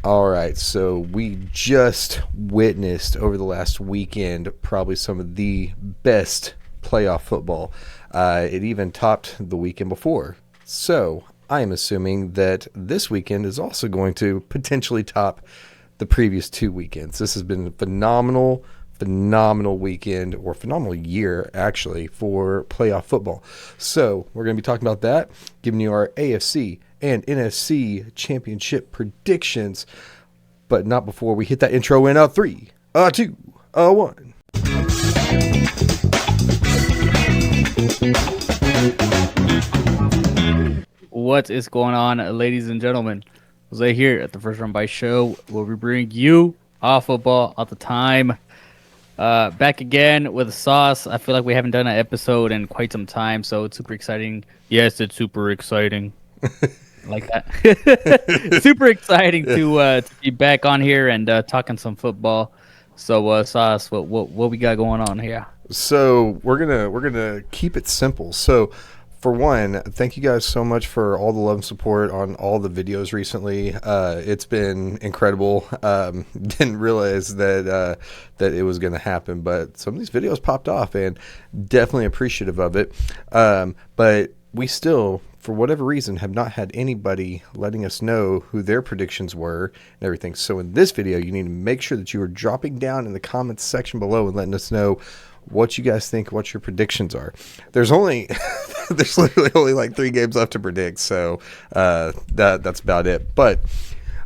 All right, so we just witnessed over the last weekend probably some of the best playoff football. It even topped the weekend before. So I am assuming that this weekend is also going to potentially top the previous 2 weekends. This has been a phenomenal weekend, or phenomenal year, actually, for playoff football. So we're going to be talking about that, giving you our AFC and NFC championship predictions, but not before we hit that intro in 3, 2, 1. What is going on, ladies and gentlemen? Jose here at the First Run By Show, where we bring you all football all the time. Back again with Soss. I feel like we haven't done an episode in quite some time, so it's super exciting. Yes, it's super exciting. Like that. Super exciting to be back on here and talking some football. So, Soss, what we got going on here? So we're gonna keep it simple. So for one, thank you guys so much for all the love and support on all the videos recently. It's been incredible. Didn't realize that it was going to happen, but some of these videos popped off, and definitely appreciative of it. But we still, for whatever reason, have not had anybody letting us know who their predictions were and everything. So in this video, you need to make sure that you are dropping down in the comments section below and letting us know what you guys think, what your predictions are. There's literally only like 3 games left to predict, so that's about it. But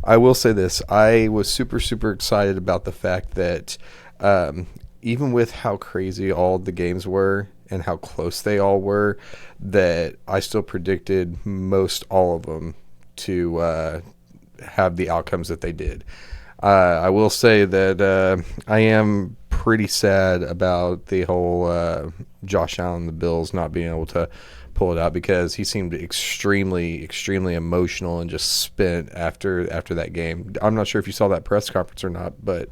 I will say this: I was super excited about the fact that even with how crazy all the games were and how close they all were, that I still predicted most all of them to have the outcomes that they did. I will say that I am pretty sad about the whole Josh Allen, the Bills, not being able to pull it out, because he seemed extremely emotional and just spent after that game. I'm not sure if you saw that press conference or not, but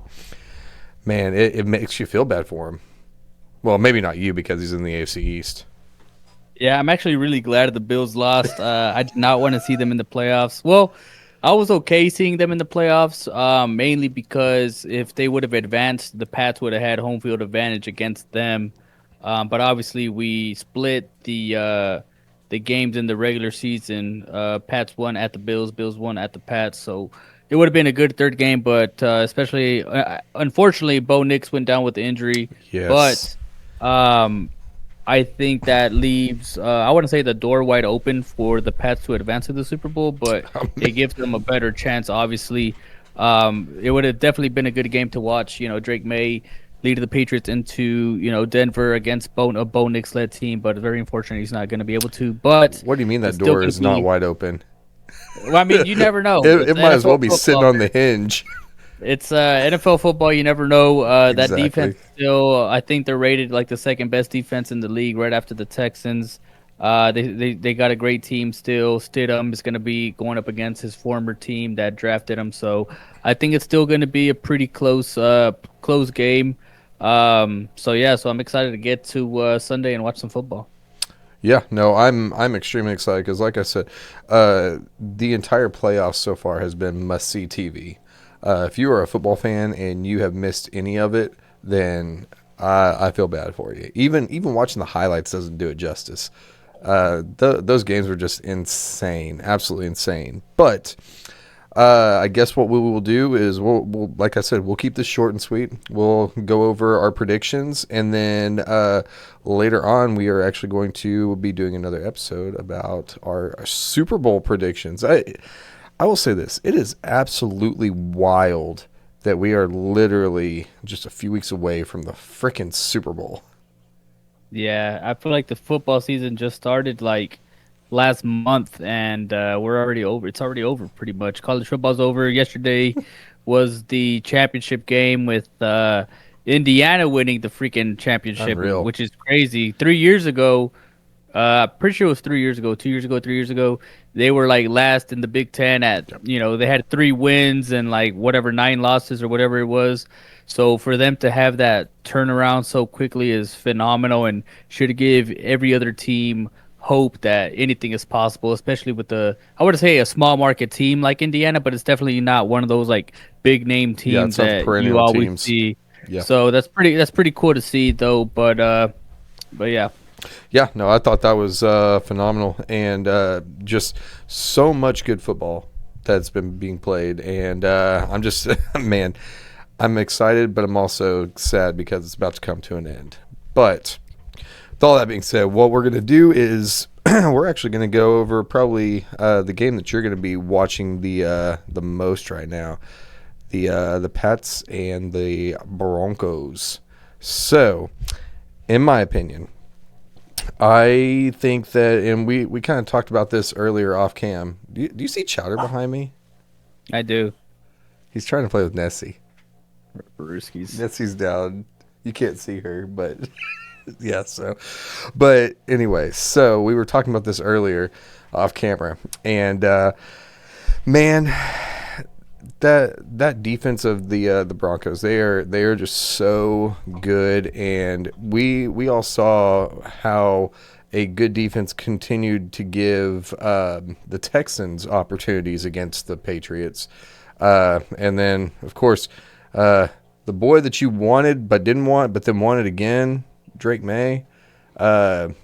man, it makes you feel bad for him. Well, maybe not you, because he's in the AFC East. Yeah, I'm actually really glad the Bills lost. I did not want to see them in the playoffs. Well, I was okay seeing them in the playoffs, mainly because if they would have advanced, the Pats would have had home field advantage against them. But obviously, we split the games in the regular season. Pats won at the Bills, Bills won at the Pats. So it would have been a good third game, but especially, unfortunately, Bo Nix went down with the injury. Yes. But I think that leaves, I wouldn't say the door wide open for the Pats to advance to the Super Bowl, but it gives them a better chance, obviously. It would have definitely been a good game to watch. Drake May lead the Patriots into, Denver against a Bo Nix-led team, but very unfortunate he's not going to be able to. But what do you mean that door is not wide open? Well, I mean, you never know. It might as well be sitting on the hinge. It's NFL football. You never know. That Exactly. defense still, I think they're rated like the second best defense in the league, right after the Texans. They got a great team still. Stidham is going to be going up against his former team that drafted him. So I think it's still going to be a pretty close game. So I'm excited to get to Sunday and watch some football. Yeah, no, I'm extremely excited because, like I said, the entire playoffs so far has been must-see TV. If you are a football fan and you have missed any of it, then I feel bad for you. Even watching the highlights doesn't do it justice. Those games were just insane, absolutely insane. But I guess what we will do is we'll like I said, we'll keep this short and sweet. We'll go over our predictions, and then later on we are actually going to be doing another episode about our Super Bowl predictions. I will say this: it is absolutely wild that we are literally just a few weeks away from the frickin' Super Bowl. Yeah, I feel like the football season just started like last month, and we're already over. It's already over pretty much. College football's over. Yesterday was the championship game with Indiana winning the freaking championship, Unreal. which is crazy. 3 years ago, pretty sure it was 3 years ago, 2 years ago, 3 years ago, they were like last in the Big Ten at, they had 3 wins and like whatever, 9 losses or whatever it was. So for them to have that turnaround so quickly is phenomenal and should give every other team hope that anything is possible, especially with I would say a small market team like Indiana, but it's definitely not one of those like big name Yeah, teams it's not the that you perennial always teams. see. Yeah. So that's pretty cool to see though. But yeah, Yeah, no, I thought that was phenomenal, and just so much good football that's been being played, and I'm just man, I'm excited, but I'm also sad because it's about to come to an end. But with all that being said, what we're gonna do is we're actually gonna go over probably the game that you're gonna be watching the most right now, the Pats and the Broncos. So, in my opinion, I think that, and we kind of talked about this earlier off cam. Do you see Chowder behind me? I do. He's trying to play with Nessie. Brewskis. Nessie's down. You can't see her, but yeah. So, but anyway, so we were talking about this earlier off camera, and man, that defense of the Broncos, they are just so good, and we all saw how a good defense continued to give the Texans opportunities against the Patriots, and then of course the boy that you wanted but didn't want but then wanted again, Drake May. That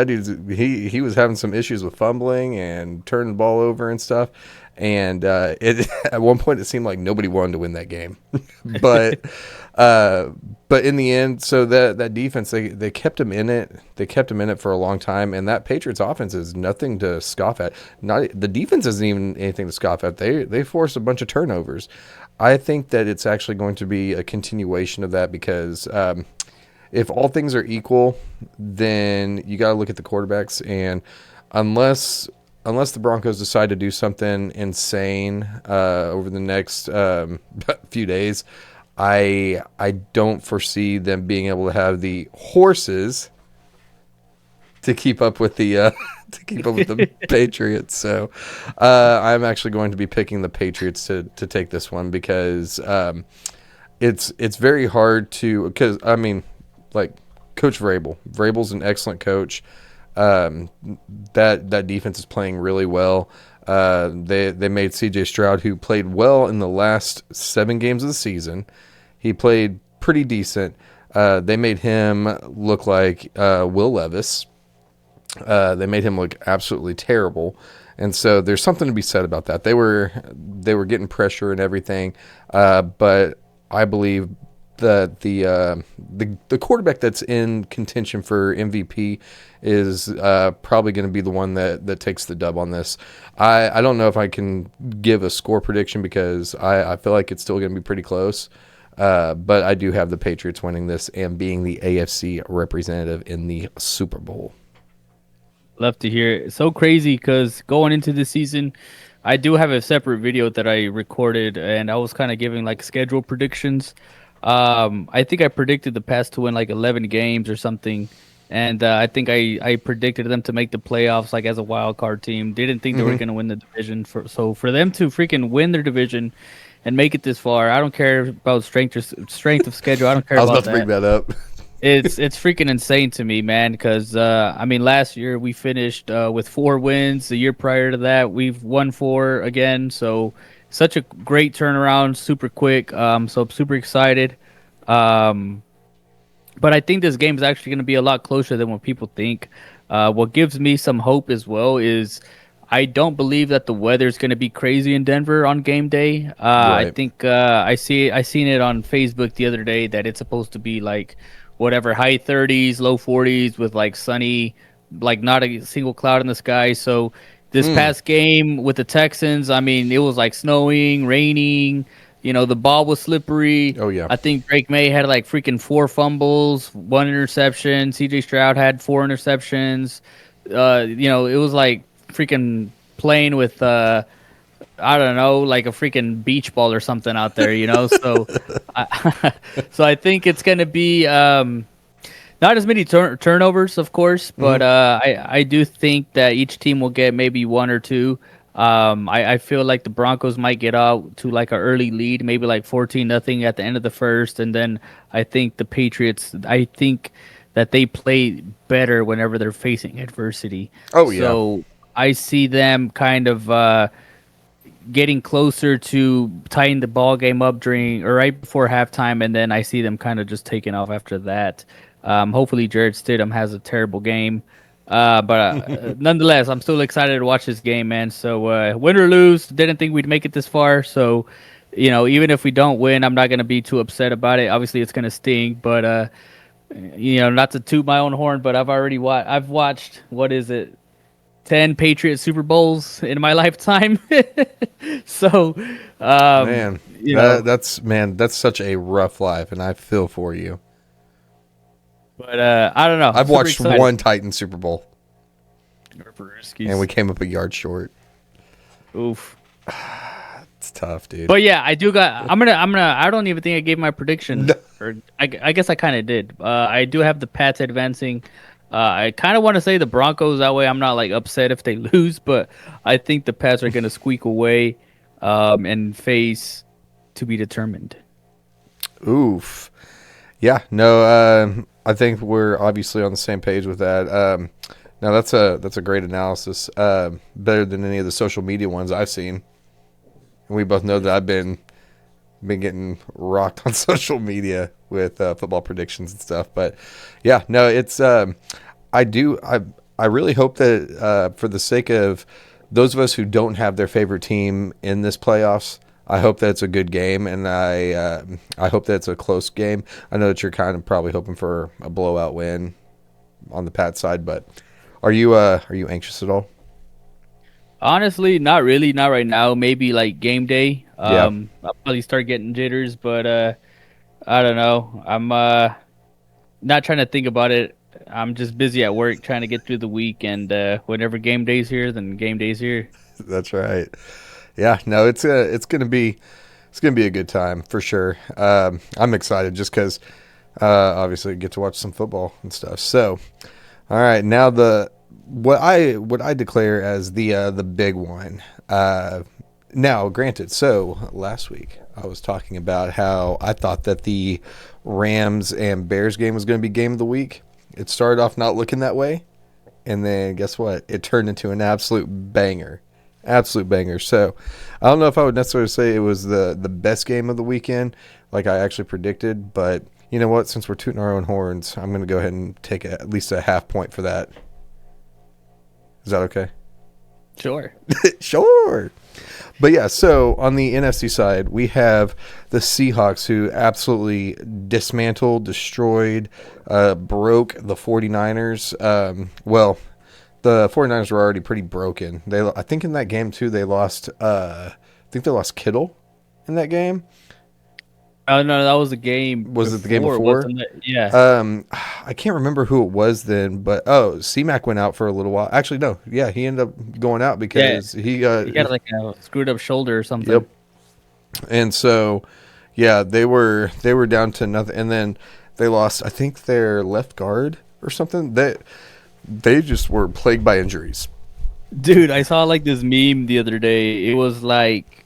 dude's he was having some issues with fumbling and turning the ball over and stuff, and it at one point it seemed like nobody wanted to win that game, but but in the end, so that defense, they kept him in it. They kept him in it for a long time, and that Patriots offense is nothing to scoff at. Not the defense isn't even anything to scoff at. They forced a bunch of turnovers. I think that it's actually going to be a continuation of that because. If all things are equal, then you got to look at the quarterbacks, and unless the Broncos decide to do something insane over the next few days, I don't foresee them being able to have the horses to keep up with the Patriots. So I'm actually going to be picking the Patriots to take this one because it's very hard to, because I mean, like Coach Vrabel. Vrabel's an excellent coach. That defense is playing really well. They made C.J. Stroud, who played well in the last 7 games of the season. He played pretty decent. They made him look like Will Levis. They made him look absolutely terrible. And so there's something to be said about that. They were getting pressure and everything, but I believe that the quarterback that's in contention for MVP is probably going to be the one that takes the dub on this. I don't know if I can give a score prediction because I feel like it's still going to be pretty close. But I do have the Patriots winning this and being the AFC representative in the Super Bowl. Love to hear it. It's so crazy because going into the season, I do have a separate video that I recorded, and I was kind of giving like schedule predictions. I think I predicted the Pats to win like 11 games or something, and I think I predicted them to make the playoffs like as a wild card team. Didn't think they were going to win the division. So for them to freaking win their division and make it this far, I don't care about strength of schedule. I don't care I was about about to bring that up. It's freaking insane to me, man. Because I mean, last year we finished with 4 wins. The year prior to that, we've won 4 again. So such a great turnaround, super quick. So I'm super excited. But I think this game is actually going to be a lot closer than what people think. What gives me some hope as well is I don't believe that the weather is going to be crazy in Denver on game day. I Right. think I seen it on Facebook the other day that it's supposed to be like whatever high 30s, low 40s with like sunny, like not a single cloud in the sky. So this past game with the Texans, I mean, it was like snowing, raining. You know, the ball was slippery. Oh, yeah. I think Drake May had like freaking 4 fumbles, 1 interception. CJ Stroud had 4 interceptions. You know, it was like freaking playing with I don't know, like a freaking beach ball or something out there, you know. So so I think it's going to be not as many turnovers, of course, but I do think that each team will get maybe 1 or 2. I feel like the Broncos might get out to like an early lead, maybe like 14-0 at the end of the first, and then I think the Patriots. I think that they play better whenever they're facing adversity. Oh yeah. So I see them kind of getting closer to tying the ball game up during or right before halftime, and then I see them kind of just taking off after that. Hopefully, Jared Stidham has a terrible game, but nonetheless, I'm still excited to watch this game, man. So win or lose, didn't think we'd make it this far. So even if we don't win, I'm not gonna be too upset about it. Obviously, it's gonna sting, but not to toot my own horn, but I've watched what is it, 10 Patriot Super Bowls in my lifetime. So, Man, that's such a rough life, and I feel for you. But I don't know. I've watched one Titan Super Bowl, and we came up a yard short. Oof. It's tough, dude. But yeah, I don't even think I gave my prediction. No. Or I guess I kind of did. I do have the Pats advancing. I kind of want to say the Broncos. That way I'm not like upset if they lose, but I think the Pats are going to squeak away and face to be determined. Oof. Yeah, no, I think we're obviously on the same page with that. Now that's a great analysis, better than any of the social media ones I've seen. And we both know that I've been getting rocked on social media with football predictions and stuff. But yeah, no, it's I really hope that for the sake of those of us who don't have their favorite team in this playoffs, I hope that it's a good game, and I hope that it's a close game. I know that you're kind of probably hoping for a blowout win on the Pat side, but are you anxious at all? Honestly, not really. Not right now. Maybe like game day. Yeah. I'll probably start getting jitters, but I don't know. I'm not trying to think about it. I'm just busy at work trying to get through the week, and whenever game day's here, then game day's here. That's right. Yeah, no, it's gonna be a good time for sure. I'm excited just because obviously I get to watch some football and stuff. So, all right, now what I declare as the big one. Now, granted, so last week I was talking about how I thought that the Rams and Bears game was going to be game of the week. It started off not looking that way, and then guess what? It turned into an absolute banger. Absolute banger. So I don't know if I would necessarily say it was the best game of the weekend like I actually predicted, but you know what? Since we're tooting our own horns, I'm going to go ahead and take at least a half point for that. Is that okay? Sure. Sure. But yeah, so on the NFC side, we have the Seahawks who absolutely dismantled, destroyed, broke the 49ers. Well, the 49ers were already pretty broken. I think in that game too, they lost, I think they lost Kittle in that game. Oh, no, that was the game. Was it the game before? Yeah. I can't remember who it was then, but C-Mac went out for a little while. Actually, no. Yeah, he ended up going out because he got like a screwed up shoulder or something. Yep. And so, yeah, they were down to nothing, and then they lost, I think, their left guard or something. They just were plagued by injuries. Dude, I saw like this meme the other day. It was like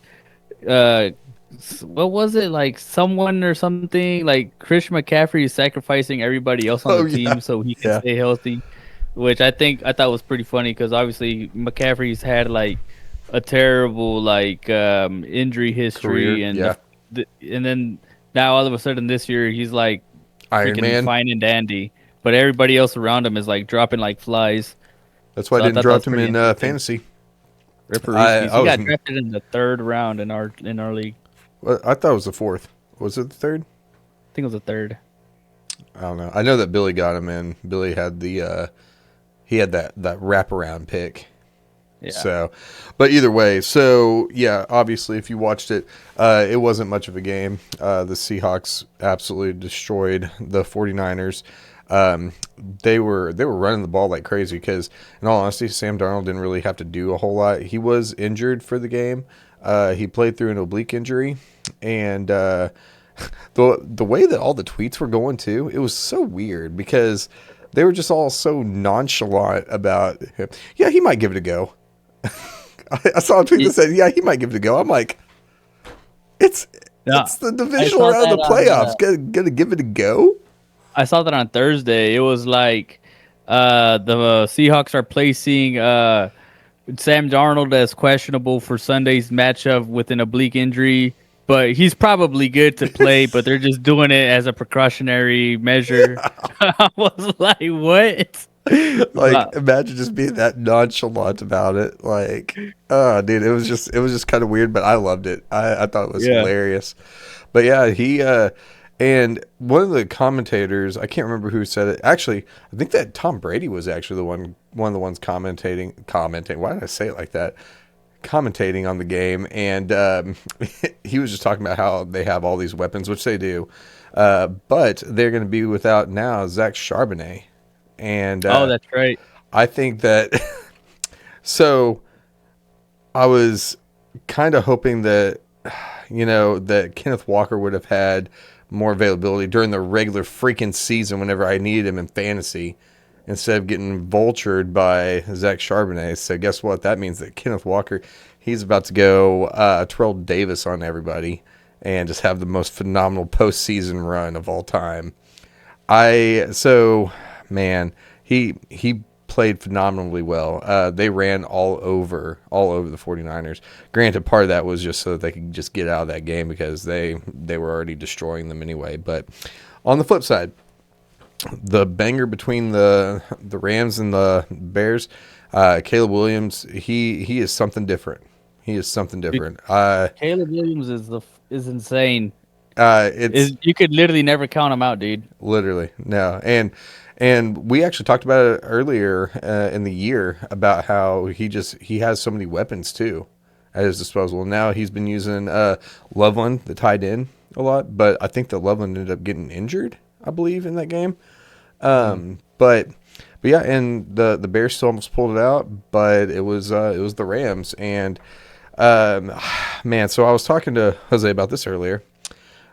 what was it, like someone or something like Christian McCaffrey is sacrificing everybody else on the team so he can stay healthy, which I thought was pretty funny because obviously McCaffrey's had like a terrible like injury history and then now all of a sudden this year he's like Iron Man, fine and dandy, but everybody else around him is like dropping like flies. That's why I didn't drop him in fantasy. He got drafted in the third round in our league. Well, I thought it was the fourth. Was it the third? I think it was the third. I don't know. I know that Billy got him in. Billy had he had that wraparound pick. Yeah. So, but either way, so yeah, obviously if you watched it, it wasn't much of a game. The Seahawks absolutely destroyed the 49ers. They were running the ball like crazy because, in all honesty, Sam Darnold didn't really have to do a whole lot. He was injured for the game. He played through an oblique injury, and the way that all the tweets were going too, it was so weird because they were just all so nonchalant about him. Yeah, he might give it a go. I saw a tweet that said, "Yeah, he might give it a go." I'm like, it's the divisional round of the playoffs. Gonna give it a go. I saw that on Thursday. It was like the Seahawks are placing Sam Darnold as questionable for Sunday's matchup with an oblique injury, but he's probably good to play. But they're just doing it as a precautionary measure. I was like, what? Like, Wow. imagine just being that nonchalant about it. Like, oh, dude, it was just kind of weird, but I loved it. I thought it was Yeah. hilarious. But yeah, and one of the commentators, I can't remember who said it. Actually, I think that Tom Brady was actually one of the ones commenting. Why did I say it like that? Commentating on the game, and he was just talking about how they have all these weapons, which they do, but they're going to be without now Zach Charbonnet, and Oh, that's right. I think that so I was kind of hoping that that Kenneth Walker would have had more availability during the regular freaking season whenever I needed him in fantasy instead of getting vultured by Zach Charbonnet. So guess what? That means that Kenneth Walker, he's about to go Terrell Davis on everybody and just have the most phenomenal postseason run of all time. Man, he played phenomenally well. They ran all over the 49ers. Granted, part of that was just so that they could just get out of that game because they were already destroying them anyway. But on the flip side, the banger between the Rams and the Bears, Caleb Williams, he is something different. He is something different. Caleb Williams is insane. It's Is you could literally never count him out, dude. literally no, and we actually talked about it earlier in the year about how he has so many weapons too at his disposal. Now he's been using Loveland, the tight end, a lot, but I think that Loveland ended up getting injured, I believe, in that game. But yeah, and the Bears still almost pulled it out, but it was the Rams, and man, so I was talking to Jose about this earlier.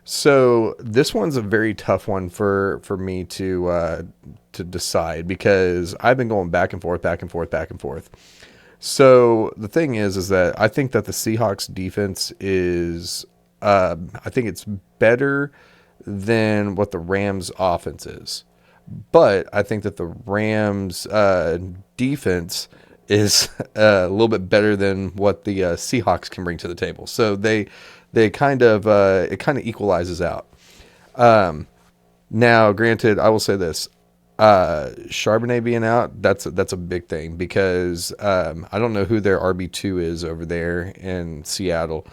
So this one's a very tough one for me to decide because I've been going back and forth, back and forth, back and forth. So the thing is that I think that the Seahawks defense is I think it's better than what the Rams offense is. But I think that the Rams defense is a little bit better than what the Seahawks can bring to the table. So they kind of it kind of equalizes out. Now, granted, I will say this: Charbonnet being out, that's a big thing because I don't know who their RB2 is over there in Seattle,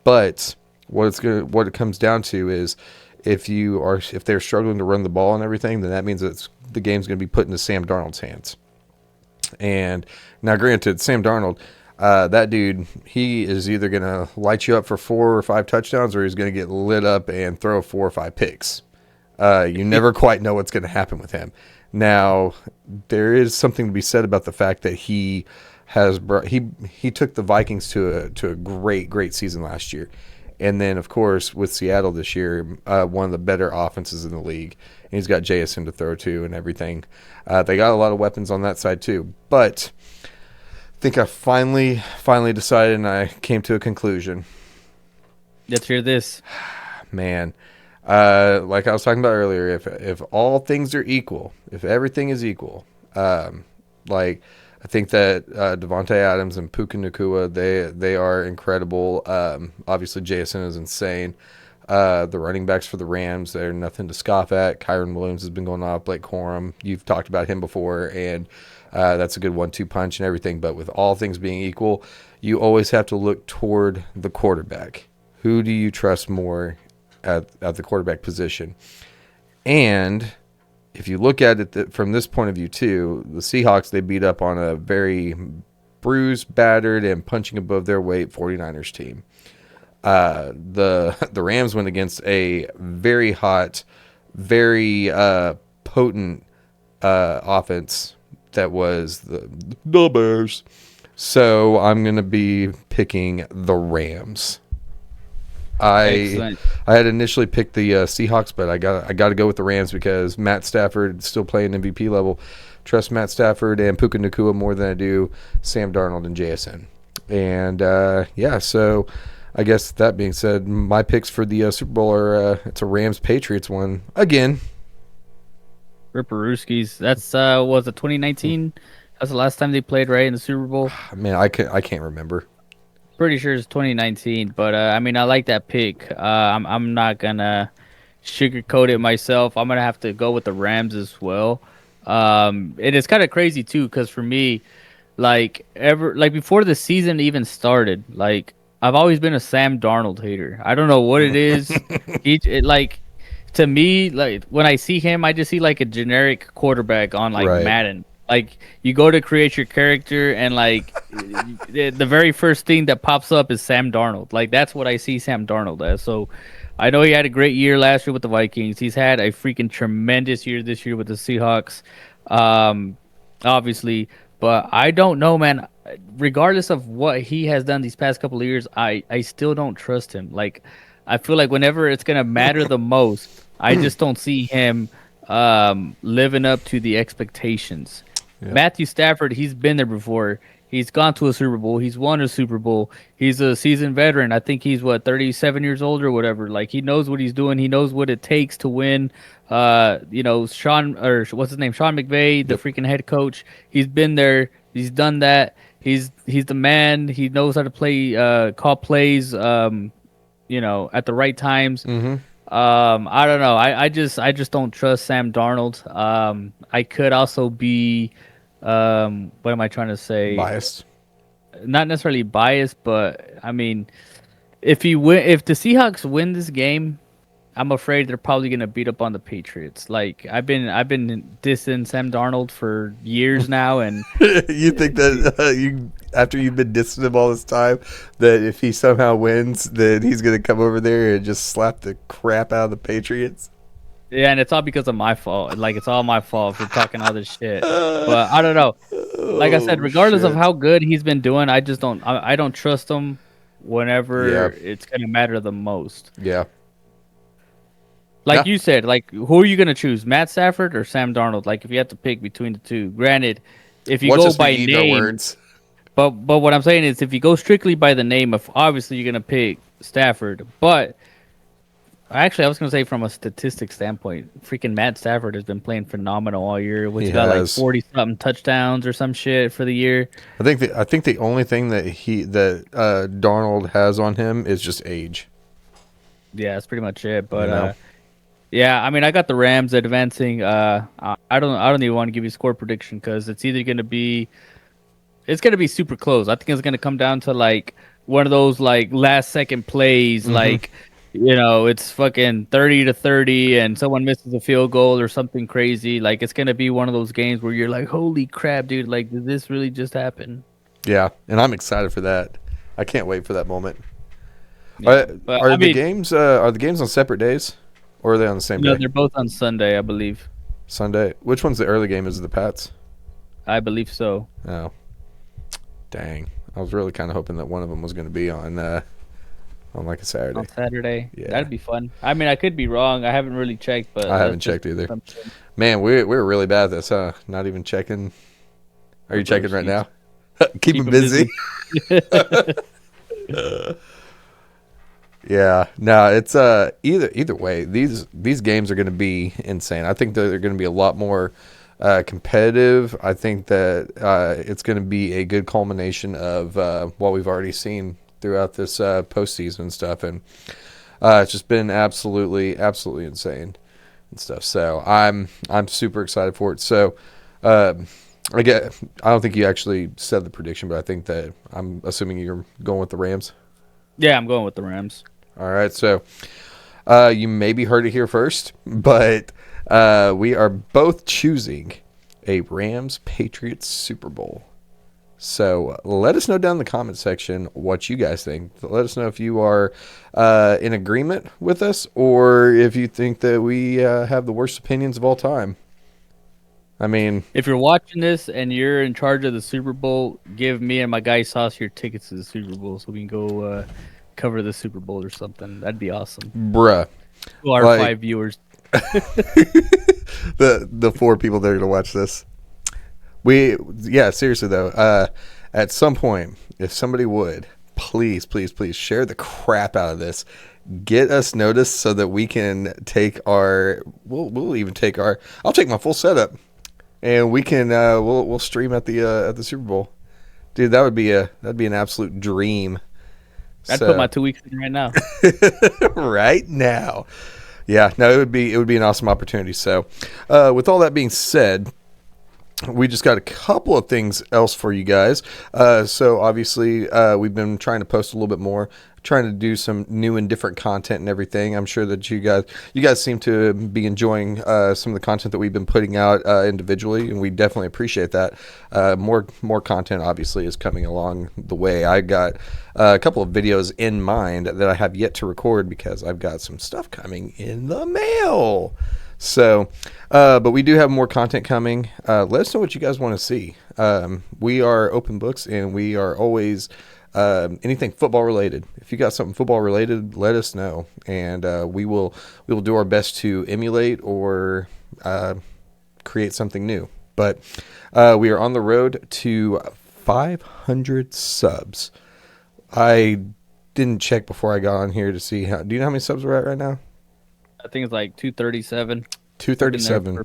but what it comes down to is if they're struggling to run the ball and everything, then that means that the game's going to be put into Sam Darnold's hands. And now, granted, Sam Darnold, that dude, he is either going to light you up for 4 or 5 touchdowns, or he's going to get lit up and throw 4 or 5 picks. You never quite know what's going to happen with him. Now, there is something to be said about the fact that he took the Vikings to a great season last year. And then, of course, with Seattle this year, one of the better offenses in the league. And he's got JSN to throw to and everything. They got a lot of weapons on that side too. But I think I finally decided and I came to a conclusion. Let's hear this. Man, like I was talking about earlier, if all things are equal, if everything is equal, like I think that Devontae Adams and Puka Nacua, they are incredible. Obviously, JSN is insane. The running backs for the Rams, they're nothing to scoff at. Kyron Williams has been going off. Blake Corum, you've talked about him before, and that's a good 1-2 punch and everything. But with all things being equal, you always have to look toward the quarterback. Who do you trust more at the quarterback position? And if you look at it from this point of view too, the Seahawks, they beat up on a very bruised, battered, and punching above their weight 49ers team. The Rams went against a very hot, very potent offense that was the Bears. So I'm going to be picking the Rams. Excellent. I had initially picked the Seahawks, but I got to go with the Rams because Matt Stafford is still playing MVP level. Trust Matt Stafford and Puka Nacua more than I do Sam Darnold and JSN. And yeah, so I guess that being said, my picks for the Super Bowl are it's a Rams Patriots one again. Ripperooskies. That's was it 2019? That's the last time they played, right, in the Super Bowl. Man, I can't remember. Pretty sure it's 2019, but I mean, I like that pick. I'm not gonna sugarcoat it myself. I'm gonna have to go with the Rams as well. And it's kind of crazy too, because for me, like before the season even started, like I've always been a Sam Darnold hater. I don't know what it is. Like to me, like when I see him, I just see like a generic quarterback on like Right. Madden. Like you go to create your character, and like the very first thing that pops up is Sam Darnold. Like that's what I see Sam Darnold as. So I know he had a great year last year with the Vikings. He's had a freaking tremendous year this year with the Seahawks. Um, obviously, but I don't know, man. Regardless of what he has done these past couple of years, I still don't trust him. Like I feel like whenever it's gonna matter the most, I just don't see him living up to the expectations. Yeah. Matthew Stafford, he's been there before. He's gone to a Super Bowl. He's won a Super Bowl. He's a seasoned veteran. I think he's 37 years old or whatever. Like he knows what he's doing. He knows what it takes to win. Sean, or what's his name? Sean McVay, the freaking head coach. He's been there. He's done that. He's the man. He knows how to play, call plays. At the right times. Mm-hmm. I don't know. I just don't trust Sam Darnold. I could also be, what am I trying to say? Biased. Not necessarily biased, but I mean, if the Seahawks win this game, I'm afraid they're probably gonna beat up on the Patriots. Like I've been dissing Sam Darnold for years now, and You think that you, after you've been dissing him all this time, that if he somehow wins, then he's gonna come over there and just slap the crap out of the Patriots? yeah, and it's all because of my fault. Like it's all my fault for talking all this shit. But I don't know. Like I said, regardless of shit. how good he's been doing, I just don't. I don't trust him whenever Yeah. it's gonna matter the most. Yeah. Like Yeah. you said, like who are you gonna choose, Matt Stafford or Sam Darnold? Like if you have to pick between the two. Granted, if you Once go just by repeat our name, words. but what I'm saying is if you go strictly by the name, of obviously you're gonna pick Stafford. But actually, I was gonna say from a statistic standpoint, freaking Matt Stafford has been playing phenomenal all year. Which He got like has. 40 something touchdowns or some shit for the year. I think the only thing that Darnold has on him is just age. Yeah, that's pretty much it. But You know? yeah, I mean, I got the Rams advancing. I don't even want to give you a score prediction because it's gonna be super close. I think it's gonna come down to like one of those like last second plays, like it's fucking 30-30, and someone misses a field goal or something crazy. Like it's gonna be one of those games where you're like, holy crap, dude! Like, did this really just happen? Yeah, and I'm excited for that. I can't wait for that moment. Yeah, but Are I the mean, games on separate days, or are they on the same no, day? they're both on Sunday, I believe. Sunday. Which one's the early game? Is it the Pats? I believe so. Oh, dang! I was really kind of hoping that one of them was going to be on like a Saturday. On Saturday. Yeah. That'd be fun. I mean, I could be wrong. I haven't really checked, but I haven't that's just checked either. assumption. Man, we're really bad at this, huh? Not even checking. Are you checking right now? Keep him 'em busy. Yeah, no, it's either way. These games are going to be insane. I think that they're going to be a lot more competitive. I think that it's going to be a good culmination of what we've already seen throughout this postseason and stuff, and it's just been absolutely insane and stuff. So I'm super excited for it. So I don't think you actually said the prediction, but I think that I'm assuming you're going with the Rams. Yeah, I'm going with the Rams. All right, so you maybe heard it here first, but we are both choosing a Rams-Patriots Super Bowl. So let us know down in the comment section what you guys think. Let us know if you are in agreement with us or if you think that we have the worst opinions of all time. I mean, If you're watching this and you're in charge of the Super Bowl, give me and my guy Soss your tickets to the Super Bowl so we can go cover the Super Bowl or something. That'd be awesome. bruh. To our Like- 5 viewers. the 4 people that are gonna watch this. Seriously though, at some point, if somebody would please share the crap out of this get us noticed so that we can take our. We'll even take our. I'll take my full setup, and we can. We'll stream at the Super Bowl, dude. That'd be an absolute dream. I'd put my 2 weeks in right now. Right now. Yeah, no, it would be an awesome opportunity. So, with all that being said, we just got a couple of things else for you guys. So obviously, we've been trying to post a little bit more, trying to do some new and different content and everything. I'm sure that you guys seem to be enjoying some of the content that we've been putting out individually, and we definitely appreciate that. More content obviously is coming along the way. I got a couple of videos in mind that I have yet to record because I've got some stuff coming in the mail. So, but we do have more content coming. Let us know what you guys want to see. We are open books, and we are always anything football related. If you got something football related, let us know, and we will do our best to emulate or create something new. But we are on the road to 500 subs. I didn't check before I got on here to see how. Do you know how many subs we're at right now? I think it's like 237. 237.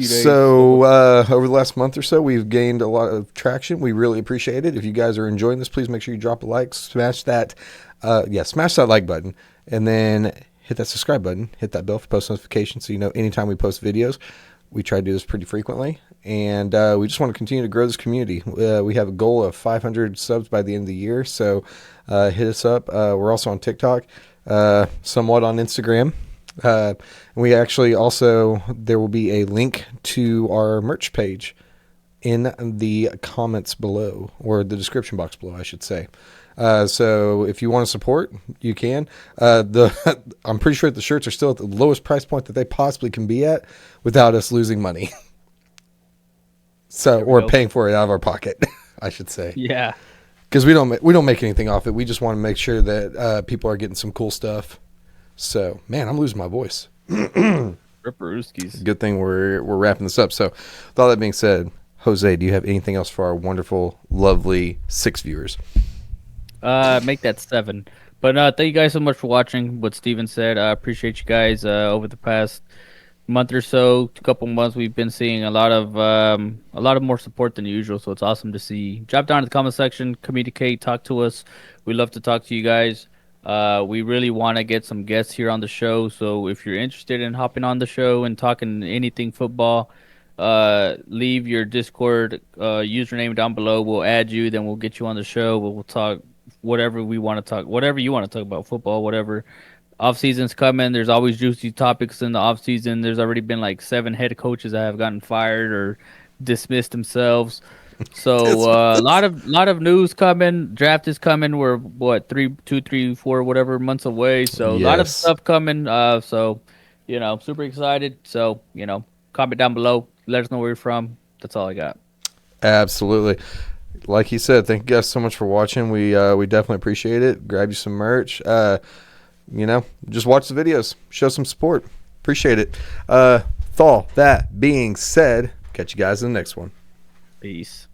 So over the last month or so, we've gained a lot of traction. We really appreciate it. If you guys are enjoying this, please make sure you drop a like, smash that like button, and then hit that subscribe button, hit that bell for post notifications so you know anytime we post videos. We try to do this pretty frequently, and we just want to continue to grow this community. We have a goal of 500 subs by the end of the year, so hit us up. We're also on TikTok, somewhat on Instagram. We actually also, there will be a link to our merch page in the comments below, or the description box below, I should say. So if you want to support, you can. I'm pretty sure the shirts are still at the lowest price point that they possibly can be at without us losing money. So, or paying for it out of our pocket, I should say. Yeah. Because we don't make anything off it. We just want to make sure that people are getting some cool stuff. So, man, I'm losing my voice. Ripperooskies. Good thing we're wrapping this up. So, with all that being said, Jose, do you have anything else for our wonderful, lovely 6 viewers? Make that 7. But thank you guys so much for watching. What Steven said, I appreciate you guys. Over the past month or so, couple months, we've been seeing a lot of more support than usual. So it's awesome to see. Drop down in the comment section, communicate, talk to us. We love to talk to you guys. We really want to get some guests here on the show. So if you're interested in hopping on the show and talking anything football, leave your Discord username down below. We'll add you, then we'll get you on the show. We'll talk whatever we want to talk, whatever you want to talk about, football, whatever. Off season's coming. There's always juicy topics in the off season. There's already been like 7 head coaches that have gotten fired or dismissed themselves. So a lot of news coming. Draft is coming. We're 2, 3, 4 whatever months away. So a lot of stuff coming. So super excited. So comment down below. Let us know where you're from. That's all I got. Absolutely. Like he said, thank you guys so much for watching. We definitely appreciate it. Grab you some merch. Just watch the videos. Show some support. Appreciate it. With all that being said, catch you guys in the next one. Peace.